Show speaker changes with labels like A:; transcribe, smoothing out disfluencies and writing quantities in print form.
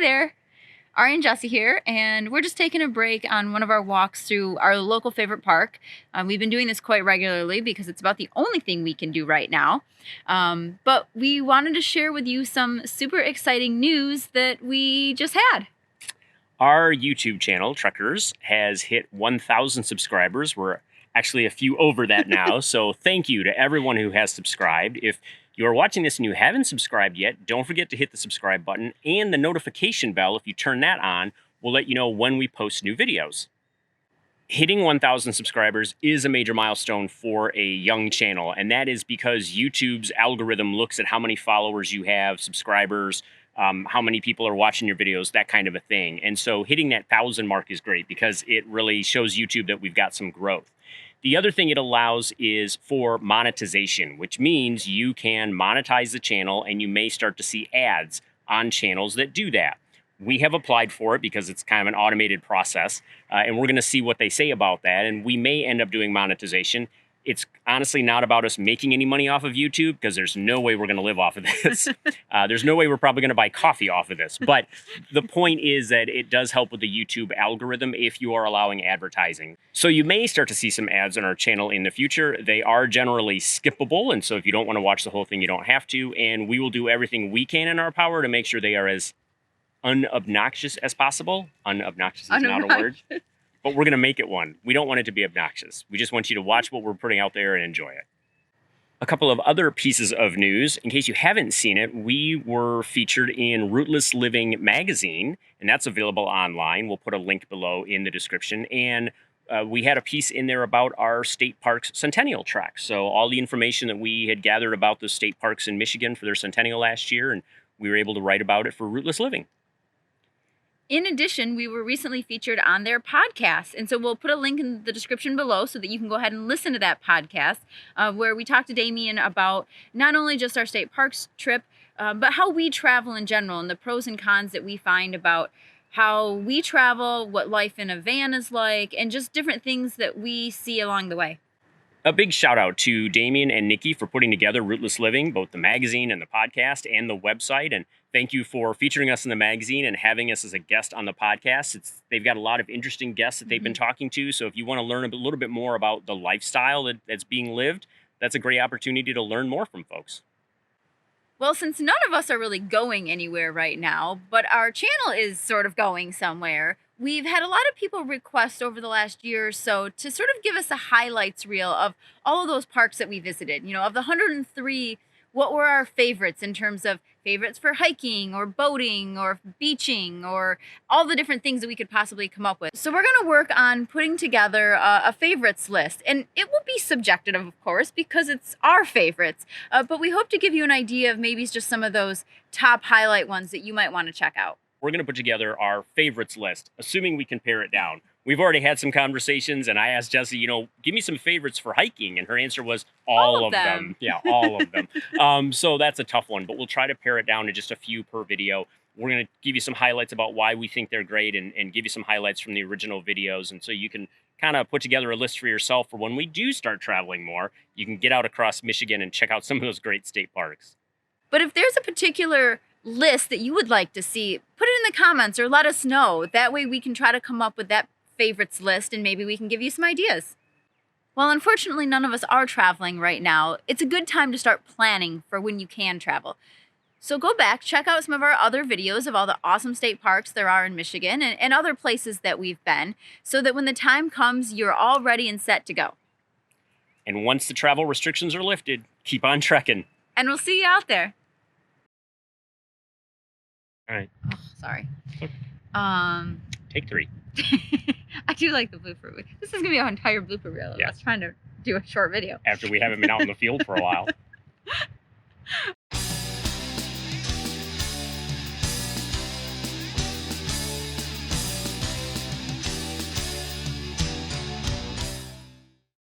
A: there, Ari and Jesse here, and we're just taking a break on one of our walks through our local favorite park. We've been doing this quite regularly because it's about the only thing we can do right now. But we wanted to share with you some super exciting news that we just had.
B: Our YouTube channel, Trekkers, has hit 1,000 subscribers. We're actually a few over that now, so thank you to everyone who has subscribed. If you're watching this and you haven't subscribed yet, don't forget to hit the subscribe button, and the notification bell, if you turn that on, will let you know when we post new videos. Hitting 1,000 subscribers is a major milestone for a young channel, and that is because YouTube's algorithm looks at how many followers you have, subscribers, how many people are watching your videos, that kind of a thing. And so hitting that 1,000 mark is great because it really shows YouTube that we've got some growth. The other thing it allows is for monetization, which means you can monetize the channel and you may start to see ads on channels that do that. We have applied for it because it's kind of an automated process, and we're going to see what they say about that, and we may end up doing monetization. It's honestly not about us making any money off of YouTube because there's no way we're going to live off of this. There's no way we're probably going to buy coffee off of this. But the point is that it does help with the YouTube algorithm if you are allowing advertising. So you may start to see some ads on our channel in the future. They are generally skippable. And so if you don't want to watch the whole thing, you don't have to. And we will do everything we can in our power to make sure they are as unobnoxious as possible. Unobnoxious is not a word. But we're going to make it one. We don't want it to be obnoxious. We just want you to watch what we're putting out there and enjoy it. A couple of other pieces of news. In case you haven't seen it, we were featured in Rootless Living magazine, and that's available online. We'll put a link below in the description. And we had a piece in there about our state parks centennial track. So all the information that we had gathered about the state parks in Michigan for their centennial last year, and we were able to write about it for Rootless Living.
A: In addition, we were recently featured on their podcast, and so we'll put a link in the description below so that you can go ahead and listen to that podcast where we talked to Damien about not only just our state parks trip, but how we travel in general and the pros and cons that we find about how we travel, what life in a van is like, and just different things that we see along the way.
B: A big shout out to Damien and Nikki for putting together Rootless Living, both the magazine and the podcast and the website. And thank you for featuring us in the magazine and having us as a guest on the podcast. They've got a lot of interesting guests that they've been talking to. So if you want to learn a little bit more about the lifestyle that's being lived, that's a great opportunity to learn more from folks.
A: Well, since none of us are really going anywhere right now, but our channel is sort of going somewhere, we've had a lot of people request over the last year or so to sort of give us a highlights reel of all of those parks that we visited. You know, of the 103, what were our favorites in terms of favorites for hiking or boating or beaching or all the different things that we could possibly come up with. So we're going to work on putting together a favorites list, and it will be subjective, of course, because it's our favorites. But we hope to give you an idea of maybe just some of those top highlight ones that you might want to check out.
B: We're going to put together our favorites list, assuming we can pare it down. We've already had some conversations, and I asked Jessie, give me some favorites for hiking, and her answer was all of them. Yeah, all of them. So that's a tough one, but we'll try to pare it down to just a few per video. We're going to give you some highlights about why we think they're great and give you some highlights from the original videos, and so you can kind of put together a list for yourself for when we do start traveling more. You can get out across Michigan and check out some of those great state parks.
A: But if there's a particular list that you would like to see, put it in the comments or let us know. That way we can try to come up with that favorites list and maybe we can give you some ideas. Well, unfortunately, none of us are traveling right now. It's a good time to start planning for when you can travel. So go back, check out some of our other videos of all the awesome state parks there are in Michigan and other places that we've been, so that when the time comes, you're all ready and set to go.
B: And once the travel restrictions are lifted, keep on trekking.
A: And we'll see you out there.
B: All right.
A: Oh, sorry.
B: Take 3.
A: I do like the blooper. This is going to be our entire blooper reel of us trying to do a short video.
B: After we haven't been out in the field for a while.